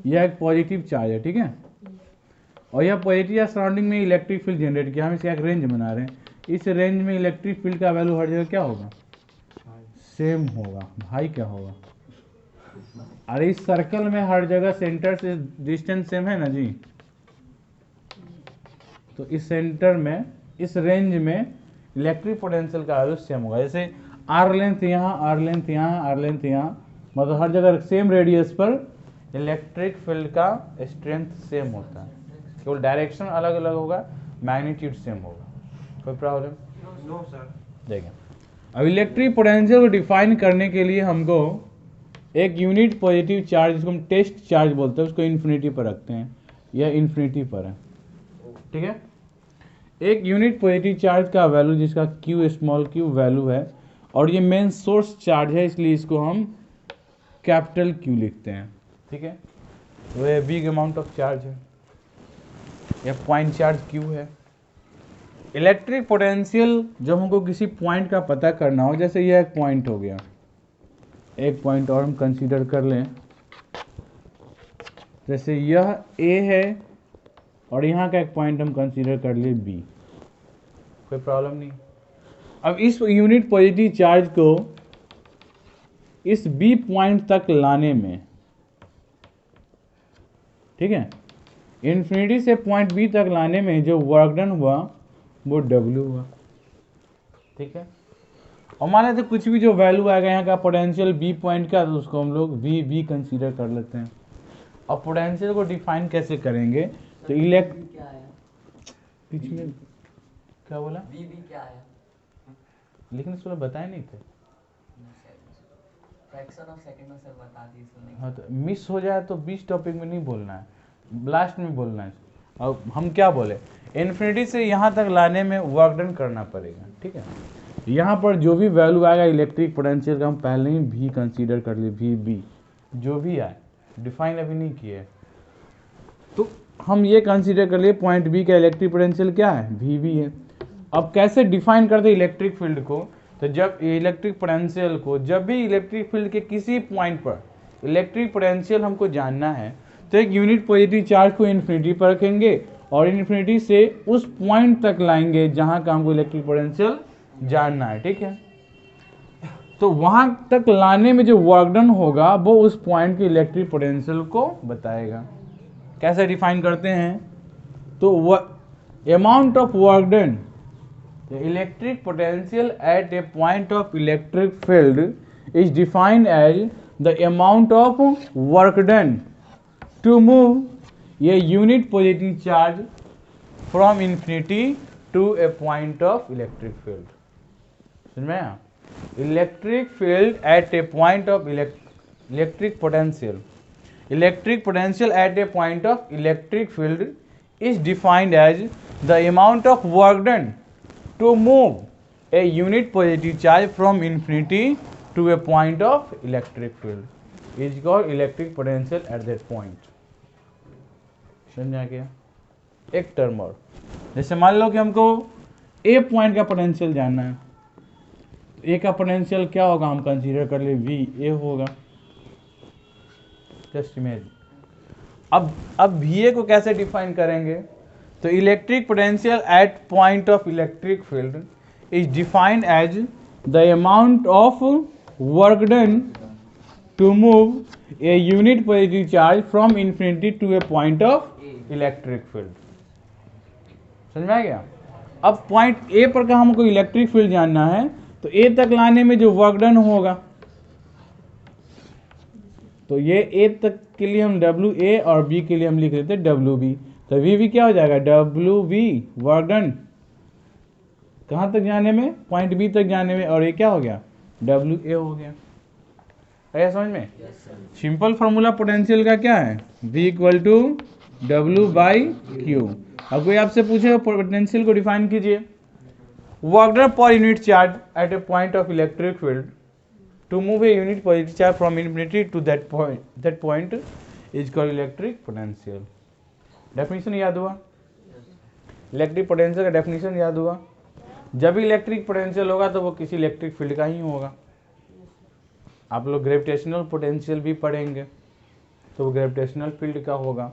यह एक positive charge है, ठीक है, और यह पॉजिटिव या सराउंडिंग में इलेक्ट्रिक फील्ड जनरेट किया। हम इसे एक रेंज बना रहे हैं, इस रेंज में इलेक्ट्रिक फील्ड का वैल्यू हर जगह क्या होगा, सेम होगा। भाई क्या होगा, अरे इस सर्कल में हर जगह सेंटर से डिस्टेंस सेम है ना जी, तो इस सेंटर में इस रेंज में इलेक्ट्रिक पोटेंशियल का वैल्यू सेम होगा। जैसे आर लेंथ यहाँ, आर लेंथ यहाँ, आर लेंथ यहाँ, मतलब हर जगह सेम रेडियस पर इलेक्ट्रिक फील्ड का स्ट्रेंथ सेम होता है, केवल डायरेक्शन अलग अलग होगा, मैग्नीट्यूड सेम होगा। कोई प्रॉब्लम? No sir. देखिए, अब इलेक्ट्रिक पोटेंशियल को डिफाइन करने के लिए हमको एक यूनिट पॉजिटिव चार्ज, जिसको हम टेस्ट चार्ज बोलते हैं, उसको इन्फिनिटी पर रखते हैं। यह इन्फिनिटी पर है, ठीक है। एक यूनिट पॉजिटिव चार्ज का वैल्यू जिसका क्यू स्मॉल क्यू वैल्यू है, और ये मेन सोर्स चार्ज है, इसलिए इसको हम कैपिटल क्यू लिखते हैं, ठीक है। तो ये बिग अमाउंट ऑफ चार्ज है, यह पॉइंट चार्ज क्यू है। इलेक्ट्रिक पोटेंशियल जब हमको किसी पॉइंट का पता करना हो, जैसे यह एक पॉइंट हो गया, एक पॉइंट और हम कंसीडर कर लें, जैसे यह ए है और यहाँ का एक पॉइंट हम कंसीडर कर लिए बी, कोई प्रॉब्लम नहीं। अब इस यूनिट पॉजिटिव चार्ज को इस बी पॉइंट तक लाने में, ठीक है, इन्फिनिटी से पॉइंट बी तक लाने में जो वर्क डन हुआ वो W हुआ, ठीक है। और मान लेते कुछ भी जो वैल्यू आएगा यहाँ का पोटेंशियल बी पॉइंट का, तो उसको हम लोग वी कंसीडर कर लेते हैं। और पोटेंशियल को डिफाइन कैसे करेंगे, तो बीच में क्या बोला, क्या है? लेकिन इसको बताए नहीं थे, फ्रैक्शन ऑफ सेकंड में सर बता दी सुनने। हाँ, तो मिस हो जाए तो बीच टॉपिक में नहीं बोलना है, लास्ट में बोलना है। अब हम क्या बोले, इन्फिनिटी से यहाँ तक लाने में वर्क डन करना पड़ेगा, ठीक है। यहाँ पर जो भी वैल्यू आएगा इलेक्ट्रिक पोटेंशियल का, हम पहले ही भी कंसीडर कर लिए, वी बी जो भी आए, डिफाइन अभी नहीं किए, तो हम ये कंसीडर कर लिए पॉइंट बी का इलेक्ट्रिक पोटेंशियल क्या है, वी बी है। अब कैसे डिफाइन करते इलेक्ट्रिक फील्ड को, तो जब इलेक्ट्रिक पोटेंशियल को, जब भी इलेक्ट्रिक फील्ड के किसी पॉइंट पर इलेक्ट्रिक पोटेंशियल हमको जानना है, तो एक यूनिट पॉजिटिव चार्ज को इन्फिनिटी पर रखेंगे और इन्फिनिटी से उस पॉइंट तक लाएंगे जहां का हमको इलेक्ट्रिक पोटेंशियल जानना है, ठीक है। तो वहां तक लाने में जो वर्क डन होगा वो उस पॉइंट के इलेक्ट्रिक पोटेंशियल को बताएगा। कैसे डिफाइन करते हैं, तो amount of work done, the electric potential at a point of electric field is defined as the amount of work done to move a unit positive charge from infinity to a point of electric field. समझ में आया? Electric field at a point of electric potential. Electric potential at a point of electric field is defined as the amount of work done to move a unit positive charge from infinity to a point of electric field is called electric potential at that point. समझा क्या? एक term और, जैसे मान लो कि हमको ए point का potential जानना है, ए का पोटेंशियल क्या होगा, हम कंसीडर कर ले वी ए होगा, जस्ट इमेजिन। अब वी ए को कैसे डिफाइन करेंगे, तो electric potential at point of electric field is defined as the amount of work done to move a unit positive charge from infinity to a point of electric field. समझ में आ गया? अब point A पर का हमको electric field जानना है, तो ए तक लाने में जो वर्क डन होगा, तो ये ए तक के लिए हम डब्ल्यू ए और बी के लिए हम लिख लेते हैं डब्ल्यू बी। तो वी भी क्या हो जाएगा, डब्ल्यू वी वर्क डन कहाँ तक जाने में, पॉइंट बी तक जाने में, और ये क्या हो गया, डब्ल्यू ए हो गया। है समझ में? सिंपल फॉर्मूला पोटेंशियल का क्या है, V equal to W by Q. अब कोई आपसे पूछे पोटेंशियल को डिफाइन कीजिए, work done per unit charge at a point of electric field to move a unit positive charge from infinity to that point is called electric potential. Definition याद हुआ? Electric potential का definition याद हुआ? जब भी electric potential होगा तो वो किसी इलेक्ट्रिक फील्ड का ही होगा। आप लोग ग्रेविटेशनल पोटेंशियल भी पढ़ेंगे, तो वो ग्रेविटेशनल फील्ड का होगा।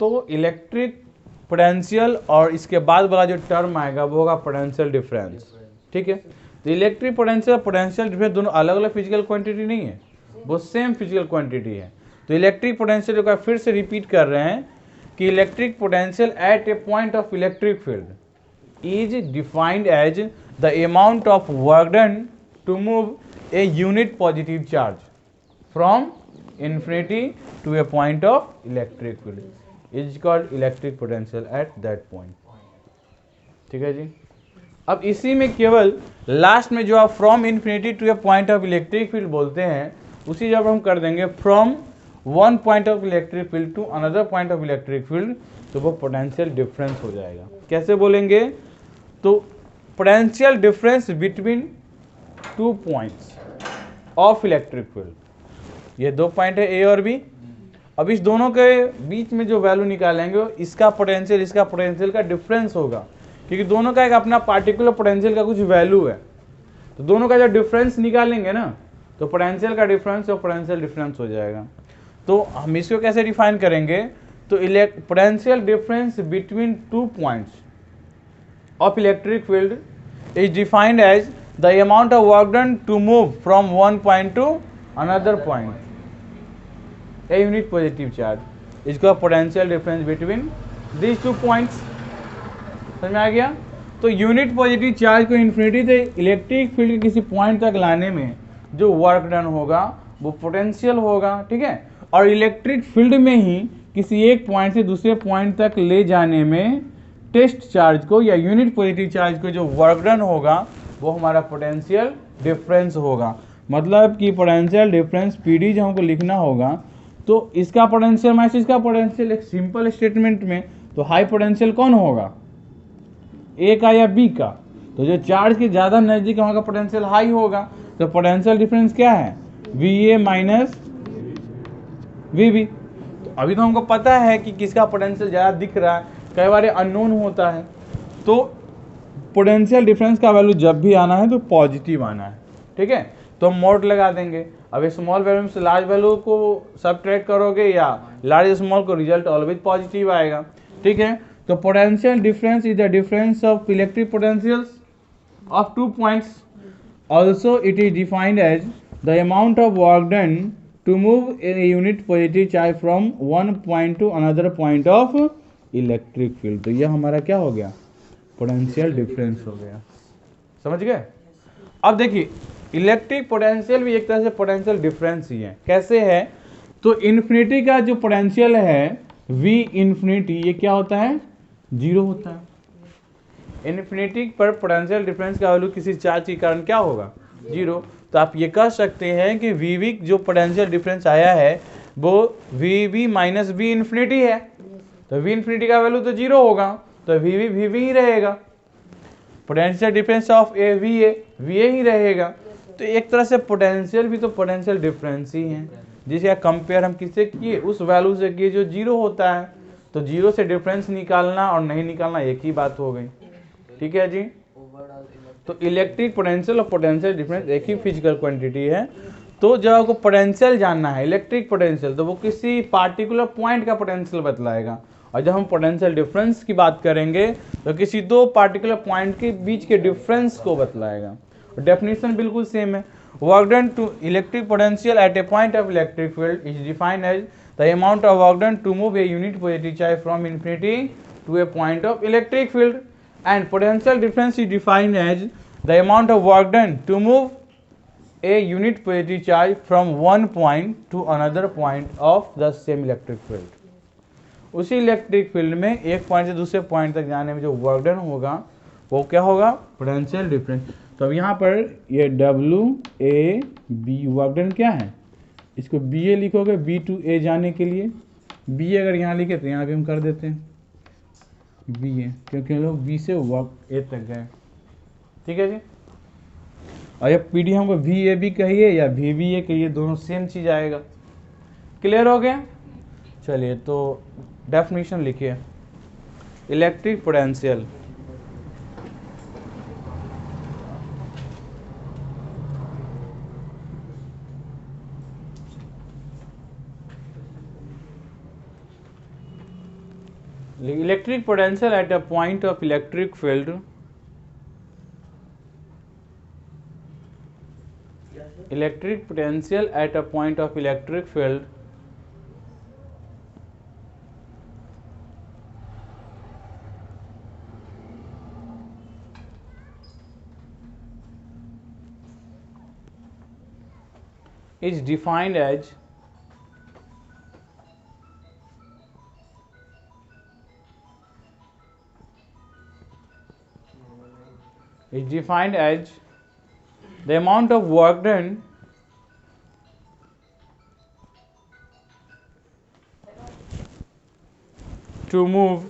तो इलेक्ट्रिक पोटेंशियल और इसके बाद वाला जो टर्म आएगा वो होगा पोटेंशियल डिफरेंस। ठीक है, तो इलेक्ट्रिक पोटेंशियल और पोटेंशियल डिफरेंस दोनों अलग अलग फिजिकल क्वांटिटी नहीं है, वो सेम फिजिकल क्वांटिटी है। तो इलेक्ट्रिक पोटेंशियल का फिर से रिपीट कर रहे हैं कि electric potential at a point of electric field is defined as the amount of work done to move a unit positive charge from infinity to a point of electric field is called electric potential at that point। ठीक है जी। अब इसी में केवल last में जो आप from infinity to a point of electric field बोलते हैं, उसी जब हम कर देंगे from one point of electric field to another point of electric field, तो वो पोटेंशियल डिफरेंस हो जाएगा। कैसे बोलेंगे? तो potential difference between two points of electric field, ये दो पॉइंट है ए और बी। अब इस दोनों के बीच में जो वैल्यू निकालेंगे इसका पोटेंशियल का डिफरेंस होगा, क्योंकि दोनों का एक अपना पार्टिकुलर पोटेंशियल का कुछ वैल्यू है। तो दोनों का जब डिफरेंस निकालेंगे ना, तो पोटेंशियल का डिफरेंस और पोटेंशियल डिफरेंस हो जाएगा। तो हम इसको कैसे डिफाइन करेंगे? तो potential difference between two points of electric field is defined as the amount of work done to move from one point to another point a unit positive charge is called potential difference between these two points। समझ में आ गया? तो unit positive charge को infinity से electric field के किसी point तक लाने में जो वर्क डन होगा वो पोटेंशियल होगा। ठीक है, और इलेक्ट्रिक फील्ड में ही किसी एक पॉइंट से दूसरे पॉइंट तक ले जाने में टेस्ट चार्ज को या यूनिट पॉजिटिव चार्ज को जो वर्क डन होगा वो हमारा पोटेंशियल डिफरेंस होगा। मतलब कि पोटेंशियल डिफरेंस पीडी जो हमको लिखना होगा, तो इसका पोटेंशियल माइनस इसका पोटेंशियल, एक सिंपल स्टेटमेंट में तो हाई पोटेंशियल कौन होगा, ए का या बी का? तो जो चार्ज के ज़्यादा नज़दीक वहाँ का पोटेंशियल हाई होगा। तो पोटेंशियल डिफरेंस क्या है? V A minus V B. तो अभी तो हमको पता है कि किसका पोटेंशियल ज़्यादा दिख रहा है, कई बार अननोन होता है। तो पोटेंशियल डिफरेंस का वैल्यू जब भी आना है तो पॉजिटिव आना है। ठीक है, तो हम मोड लगा देंगे। अब स्मॉल वैल्यू से लार्ज वैल्यू को सबट्रैक्ट करोगे या लार्ज स्मॉल को, रिजल्ट ऑलवेज पॉजिटिव आएगा। ठीक है, तो potential difference is the difference of electric potentials of two points. Also it is defined as the amount of work done to move a unit positive charge from one point to another point of electric field. तो यह हमारा क्या हो गया? Potential difference हो गया। समझ गए? अब देखिए, इलेक्ट्रिक पोटेंशियल भी एक तरह से पोटेंशियल डिफरेंस ही है। कैसे है? तो इन्फिनिटी का जो पोटेंशियल है V इन्फिनिटी, ये क्या होता है? जीरो होता है। इन्फिनिटी पर पोटेंशियल डिफरेंस का वैल्यू किसी चार्ज के कारण क्या होगा? जीरो। तो आप ये कह सकते हैं कि VV जो पोटेंशियल डिफरेंस आया है वो VV माइनस V इन्फिनिटी है। तो V इन्फिनिटी का वैल्यू तो जीरो होगा, तो VV ही रहेगा। Potential difference of A VA ही रहेगा। तो एक तरह से पोटेंशियल भी तो पोटेंशियल डिफरेंस ही है, जिसे कंपेयर हम किससे किए? उस वैल्यू से किए जो जीरो होता है। तो जीरो से डिफरेंस निकालना और नहीं निकालना एक ही बात हो गई। ठीक है जी। तो इलेक्ट्रिक पोटेंशियल और पोटेंशियल डिफरेंस एक ही फिजिकल क्वांटिटी है। तो जब आपको पोटेंशियल जानना है, इलेक्ट्रिक पोटेंशियल, तो वो किसी पार्टिकुलर पॉइंट का पोटेंशियल बतलाएगा। और जब हम पोटेंशियल डिफरेंस की बात करेंगे तो किसी दो पार्टिकुलर पॉइंट के बीच के डिफरेंस को बतलाएगा। डेफिनेशन बिल्कुल सेम है। Work done to electric potential at a point of electric field is defined as the amount of work done to move a unit positive charge from infinity to a point of electric field, and potential difference is defined as the amount of work done to move a unit positive charge from one point to another point of the same electric field. उसी electric field में एक point से दूसरे point तक जाने में जो work done होगा वो क्या होगा? Potential difference. तो अब यहाँ पर ये WAB वर्क डन क्या है? इसको BA लिखोगे B to A जाने के लिए। BA अगर यहाँ लिखे तो यहाँ भी हम कर देते हैं BA, क्योंकि हम लोग B से वर्क A तक गए। ठीक है जी। और ये PD हमको VAB कहिए या VBA कहिए, दोनों सेम चीज़ आएगा। क्लियर हो गया? चलिए, तो डेफिनेशन लिखिए। Electric potential electric potential at a point of electric field electric potential at a point of electric field is defined as the amount of work done to move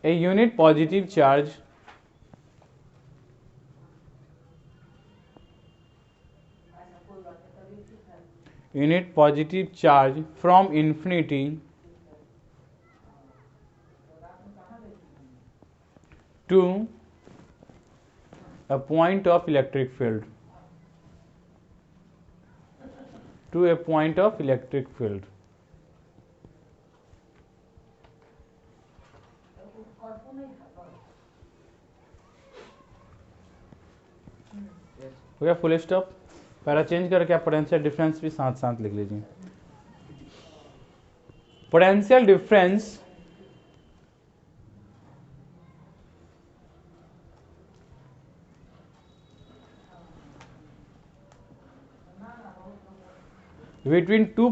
a unit positive charge from infinity to a point of electric field. हो गया full stop. Para change करके आप potential difference भी साथ साथ लिख लीजिए। Potential difference between 2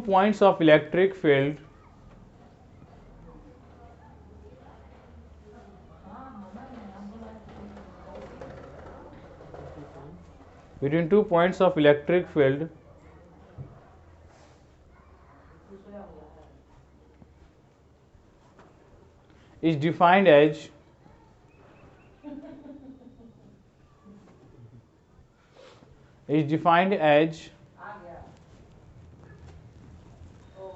points of electric field is defined as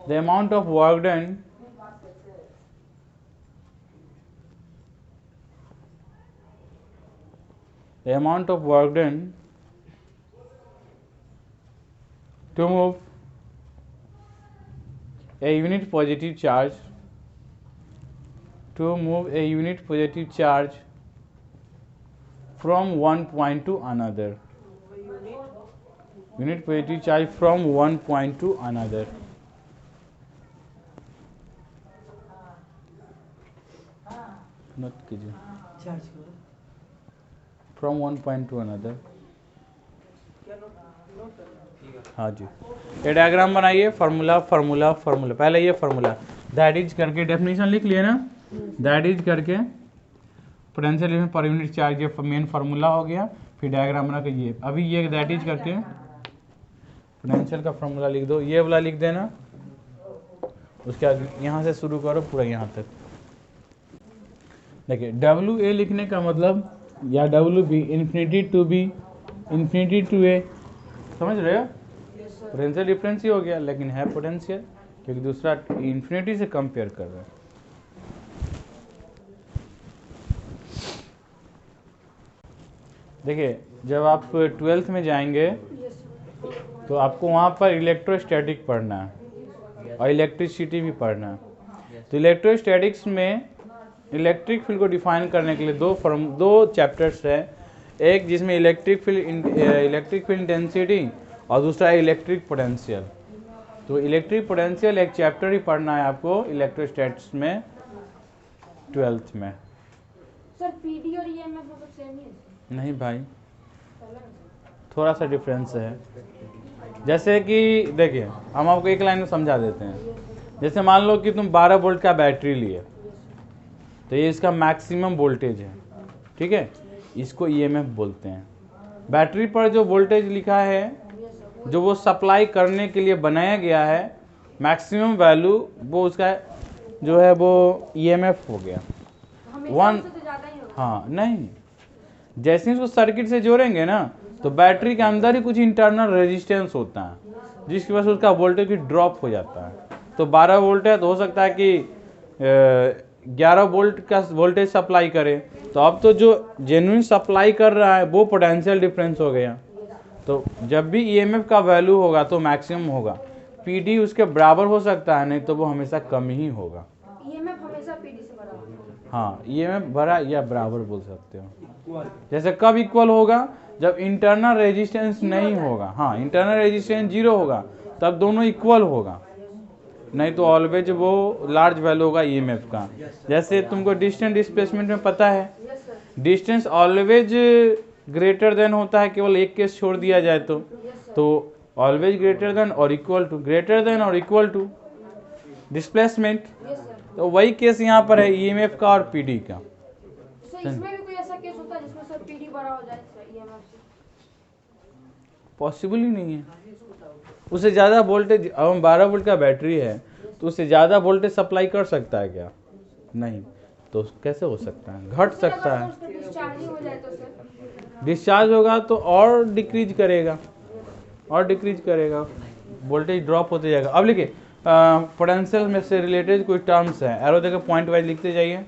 the amount of work done to move a unit positive charge from one point to another. Unit positive charge from one point to another. Note कीजिए from one point to another. हाँ जी, ये diagram बनाइए। Formula पहले ये formula that is करके definition लिख लिए ना, दैट इज करके पोटेंशियल पर यूनिट चार्ज, ये मेन फार्मूला हो गया। फिर डायग्राम बना के ये अभी ये दैट इज करके पोटेंशियल का फार्मूला लिख दो, ये वाला लिख देना। उसके आगे यहाँ से शुरू करो पूरा यहाँ तक। देखिए डब्ल्यू ए लिखने का मतलब या डब्ल्यू बी इन्फिनिटी टू ए, समझ रहे हो? पोटेंशियल डिफरेंस ही हो गया, लेकिन है पोटेंशियल क्योंकि दूसरा इन्फिनिटी से कंपेयर कर रहा है। देखिए जब आप 12th में जाएंगे तो आपको वहाँ पर इलेक्ट्रोस्टैटिक पढ़ना है और इलेक्ट्रिसिटी भी पढ़ना है। तो इलेक्ट्रोस्टैटिक्स में इलेक्ट्रिक फील्ड को डिफाइन करने के लिए दो चैप्टर्स है, एक जिसमें इलेक्ट्रिक फील्ड इंटेंसिटी और दूसरा इलेक्ट्रिक पोटेंशियल। तो इलेक्ट्रिक पोटेंशियल एक चैप्टर ही पढ़ना है आपको इलेक्ट्रोस्टैटिक्स में 12th में। सर पीडी और ईएमएफ मतलब सेम ही है? नहीं भाई, थोड़ा सा डिफरेंस है। जैसे कि देखिए हम आपको एक लाइन में समझा देते हैं। जैसे मान लो कि तुम 12 वोल्ट का बैटरी लिए, तो ये इसका मैक्सिमम वोल्टेज है, ठीक है, इसको ईएमएफ बोलते हैं। बैटरी पर जो वोल्टेज लिखा है, जो वो सप्लाई करने के लिए बनाया गया है, मैक्सिमम वैल्यू वो उसका जो है वो ईएमएफ हो गया। वन हाँ नहीं, जैसे ही उसको सर्किट से जोड़ेंगे ना तो बैटरी के अंदर ही कुछ इंटरनल रेजिस्टेंस होता है जिसकी वजह से उसका वोल्टेज भी ड्रॉप हो जाता है। तो 12 वोल्ट है तो हो सकता है कि 11 वोल्ट का वोल्टेज सप्लाई करे, तो अब तो जो जेन्युइन सप्लाई कर रहा है वो पोटेंशियल डिफरेंस हो गया। तो जब भी ईएमएफ का वैल्यू होगा तो मैक्सिमम होगा, पीडी उसके बराबर हो सकता है, नहीं तो वो हमेशा कम ही होगा। ईएमएफ हमेशा पीडी से बड़ा होता है। हाँ, ईएमएफ बड़ा या बराबर बोल सकते हो। जैसे कब इक्वल होगा, जब इंटरनल रेजिस्टेंस नहीं होगा। हाँ, इंटरनल रेजिस्टेंस 0 होगा तब दोनों इक्वल होगा, नहीं तो ऑलवेज वो लार्ज वैल्यू होगा ईएमएफ का। जैसे तुमको डिस्टेंस डिस्प्लेसमेंट में पता है, yes sir. Distance always greater than होता है, केवल एक केस छोड़ दिया जाए तो ऑलवेज ग्रेटर देन और equal to displacement. Yes sir. तो वही केस यहाँ पर है ईएमएफ का और पीडी का। सर इसमें भी कोई ऐसा केस होता है जिसमें सर पीडी बड़ा हो जाए ईएमएफ से? पॉसिबल ही नहीं है। उससे ज़्यादा वोल्टेज, अब 12 वोल्ट का बैटरी है तो उससे ज़्यादा वोल्टेज सप्लाई कर सकता है क्या? नहीं, तो कैसे हो सकता है, घट सकता है। डिस्चार्ज ही हो जाए तो सर? डिस्चार्ज होगा तो और डिक्रीज करेगा, वोल्टेज ड्रॉप होते जाएगा। अब लिखिए पोटेंशियल में से रिलेटेड कोई टर्म्स है, एरो देकर पॉइंट वाइज लिखते जाइए।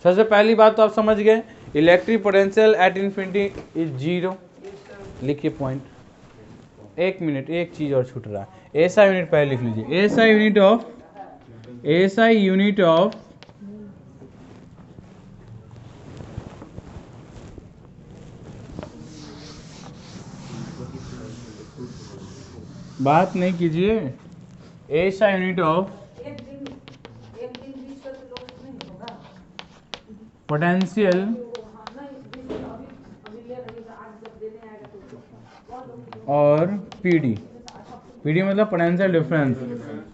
सबसे पहली बात तो आप समझ गए, electric potential at infinity is 0। लिखिए पॉइंट। एक मिनट, एक चीज और छूट रहा है, एसआई यूनिट पहले लिख लीजिए। एसआई यूनिट ऑफ बात नहीं कीजिए, एसआई यूनिट ऑफ पोटेंशियल और पीडी मतलब पोटेंशियल डिफरेंस।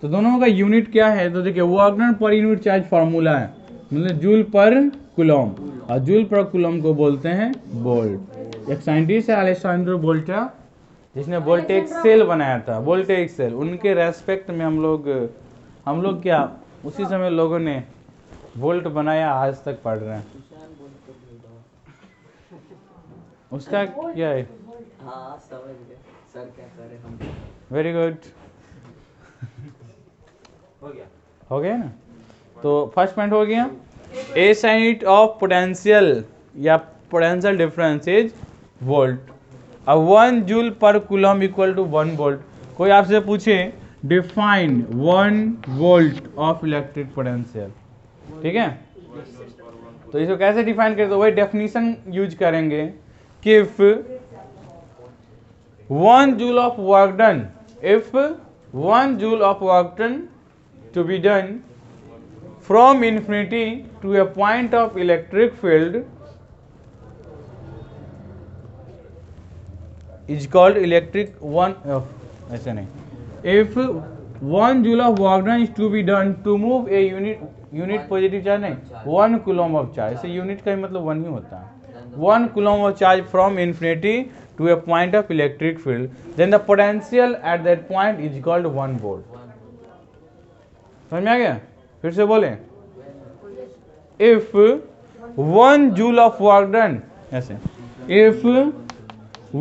तो दोनों का यूनिट क्या है, तो देखिए work done per unit charge formula है, मतलब जूल पर कूलम, और जूल पर कूलम को बोलते हैं वोल्ट। एक साइंटिस्ट है अलेक्जेंड्रो वोल्टा, जिसने वोल्टेज सेल बनाया था, वोल्टेज सेल। उनके रेस्पेक्ट में हम लोग क्या उसी समय लोगों ने वोल्ट बनाया, आज तक पढ़ रहे हैं। उसका क्या है? हाँ समझ गए सर, क्या करें हम। वेरी गुड, हो गया ना। तो फर्स्ट पॉइंट हो गया, ए यूनिट ऑफ पोटेंशियल या पोटेंशियल डिफरेंस इज वोल्ट। अब 1 जूल पर कूलम इक्वल टू 1 वोल्ट। कोई आपसे पूछे define 1 volt of electric potential, ठीक है, तो इसको कैसे डिफाइन करते, वही डेफिनेशन यूज करेंगे कि if 1 joule of work done, if 1 joule of work done to be done from infinity to a point of electric field is called electric one ऐसे नहीं, if 1 joule of work done is to be done to move a unit positive charge नहीं, 1 coulomb of charge, इसे unit का ही मतलब 1 ही होता है। 1 coulomb of charge from infinity to a point of electric field, then the potential at that point is called 1 volt। समझ में आ गया? फिर से बोलें, if 1 joule of work done, ऐसे, if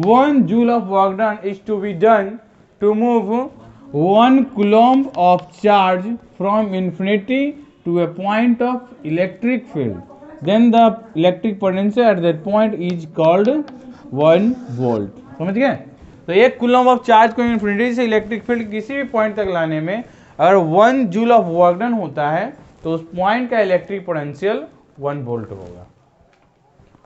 1 joule of work done is to be done to move 1 coulomb of charge from infinity to a point of electric field, then the electric potential at that point is called 1 volt. समझ गए? तो 1 coulomb of charge को infinity से electric field किसी भी point तक लाने में अगर 1 जूल ऑफ वर्क डन होता है तो उस पॉइंट का इलेक्ट्रिक पोटेंशियल 1 वोल्ट होगा।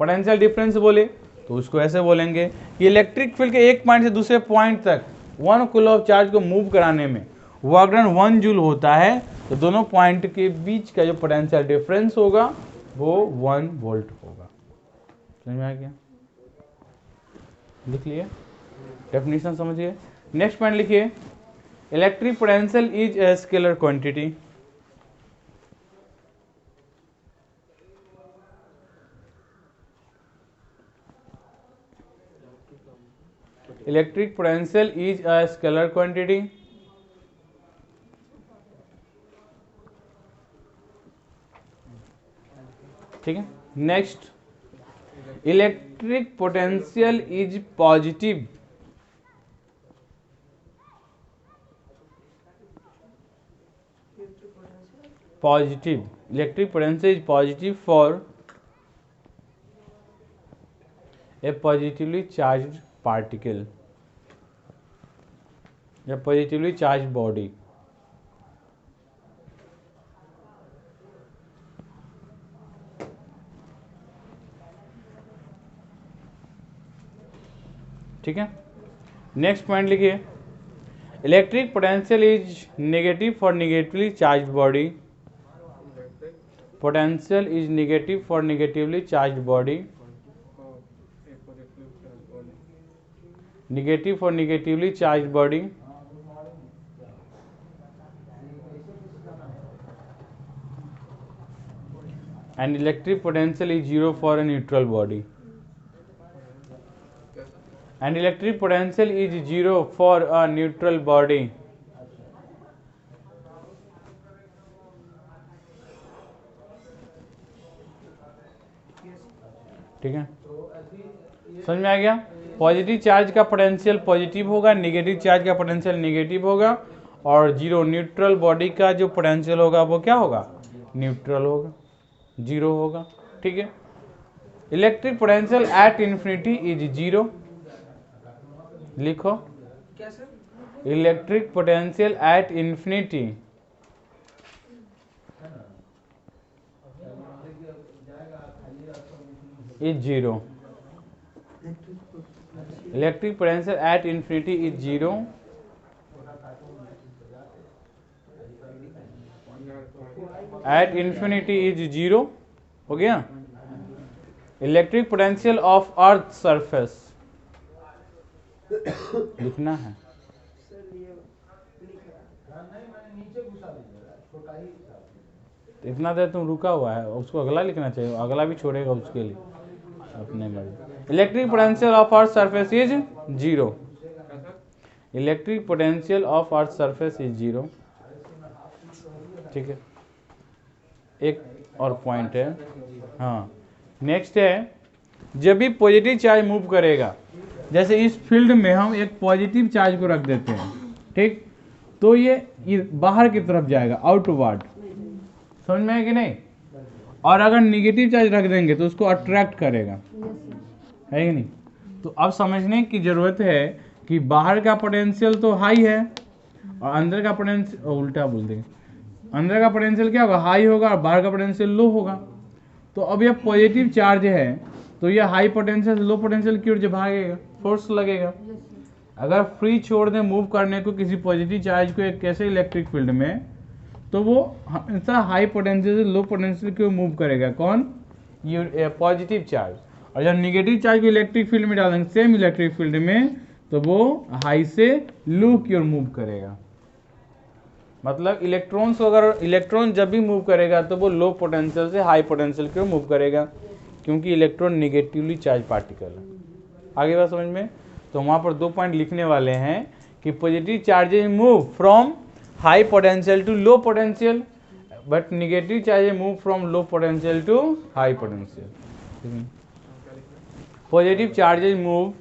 पोटेंशियल डिफरेंस बोले तो उसको ऐसे बोलेंगे कि इलेक्ट्रिक फील्ड के एक पॉइंट से दूसरे पॉइंट तक 1 कूलम ऑफ चार्ज को मूव कराने में वर्क डन 1 जूल होता है, तो दोनों पॉइंट के बीच का जो पोटेंशियल डिफरेंस होगा वो 1 वोल्ट होगा। समझ में आ गया? लिख लिए, डेफिनेशन समझिए। नेक्स्ट पॉइंट लिखिए, electric potential is a scalar quantity. Electric potential is a scalar quantity. ठीक है, next, electric potential is positive. Electric potential is positive for a positively charge particle या पॉजिटिवली चार्ज बॉडी। ठीक है, next point लिखिए, electric potential is negative for negatively charge body. Potential is negative for negatively charge body. Negative for negatively charge body. And electric potential is zero for a neutral body. And electric potential is zero for a neutral body. ठीक है, समझ में आ गया। Positive charge का potential positive होगा, negative charge का potential negative होगा, और जीरो न्यूट्रल बॉडी का जो पोटेंशियल होगा वो क्या होगा, न्यूट्रल होगा, जीरो होगा। ठीक है, electric potential at infinity is zero. लिखो, electric potential at infinity is zero. Electric potential at infinity is zero. At infinity is zero हो गया। Electric potential of earth surface लिखना है। इतना देर तुम रुका हुआ है, उसको अगला लिखना चाहिए, अगला भी छोड़ेगा उसके लिए अपने मर्जी। Electric potential of earth surface is zero. Electric potential of earth surface is zero. ठीक है, एक और पॉइंट है। हाँ, नेक्स्ट है, जब भी पॉजिटिव चार्ज मूव करेगा, जैसे इस फील्ड में हम एक पॉजिटिव चार्ज को रख देते हैं, ठीक, तो ये बाहर की तरफ जाएगा, आउटवर्ड। समझ में है कि नहीं। और अगर निगेटिव चार्ज रख देंगे तो उसको अट्रैक्ट करेगा, है कि नहीं। तो अब समझने की जरूरत है कि बाहर का पोटेंशियल तो हाई है और अंदर का पोटेंशियल, उल्टा बोल देंगे, अंदर का पोटेंशियल क्या होगा, हाई होगा, और बाहर का पोटेंशियल लो होगा। तो अब ये पॉजिटिव चार्ज है तो ये हाई पोटेंशियल लो पोटेंशियल की ओर जो भागेगा, फोर्स लगेगा। अगर फ्री छोड़ दें मूव करने को किसी पॉजिटिव चार्ज को एक कैसे इलेक्ट्रिक फील्ड में, तो वो हमेशा हाई पोटेंशियल से लो पोटेंशियल की ओर मूव करेगा। कौन, ये पॉजिटिव चार्ज। और जब निगेटिव चार्ज को इलेक्ट्रिक फील्ड में डालेंगे सेम इलेक्ट्रिक फील्ड में, तो वो हाई से लो की ओर मूव करेगा। मतलब इलेक्ट्रॉन्स को, अगर इलेक्ट्रॉन जब भी मूव करेगा तो वो लो पोटेंशियल से हाई पोटेंशियल की ओर मूव करेगा, क्योंकि इलेक्ट्रॉन निगेटिवली चार्ज पार्टिकल है। आगे बात समझ में। तो वहाँ पर 2 पॉइंट लिखने वाले हैं कि positive charges move from high potential to low potential, but negative charges move from low potential to high potential. Positive charges move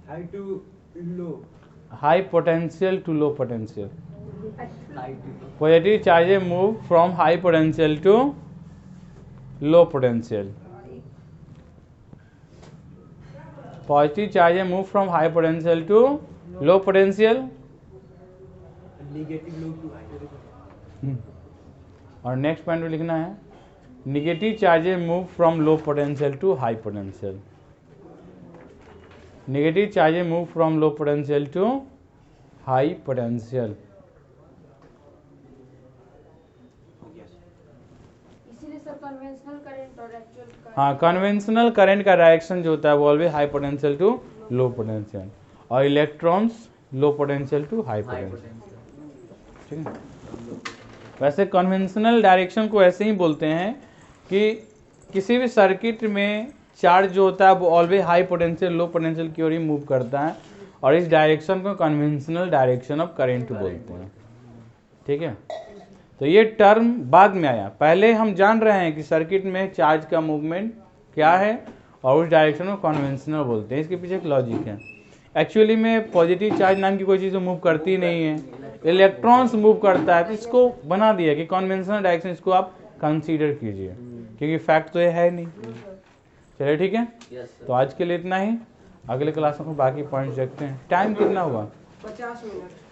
high to low, high potential to low potential. High to positive charges move from high potential to low potential. Positive charges move from high potential to low potential, negative low to high. और next point में लिखना है, negative charges move from low potential to high potential. Negative charges move from low potential to high potential. इसीलिए sir conventional current और actual current, हाँ, conventional current का direction जो होता है वो always high potential to low potential, और electrons low potential to high potential. ठीक है, वैसे कन्वेंशनल डायरेक्शन को ऐसे ही बोलते हैं कि किसी भी सर्किट में चार्ज जो होता है वो always high potential low potential की ओर ही मूव करता है, और इस डायरेक्शन को कन्वेंशनल डायरेक्शन ऑफ करंट बोलते हैं। ठीक है, तो ये टर्म बाद में आया, पहले हम जान रहे हैं कि सर्किट में चार्ज का मूवमेंट क्या है और उस डायरेक्शन को कन्वेंशनल बोलते हैं। इसके पीछे एक लॉजिक है। एक्चुअली में पॉजिटिव चार्ज नाम की कोई चीज़ मूव करती नहीं है, इलेक्ट्रॉन्स मूव करता है, तो इसको बना दिया कि कन्वेंशनल डायरेक्शन, इसको आप कंसीडर कीजिए, क्योंकि फैक्ट तो ये है नहीं। चलिए ठीक है, यस सर। तो आज के लिए इतना ही। अगले क्लास में बाकी पॉइंट्स देखते हैं। टाइम कितना हुआ? 50 मिनट।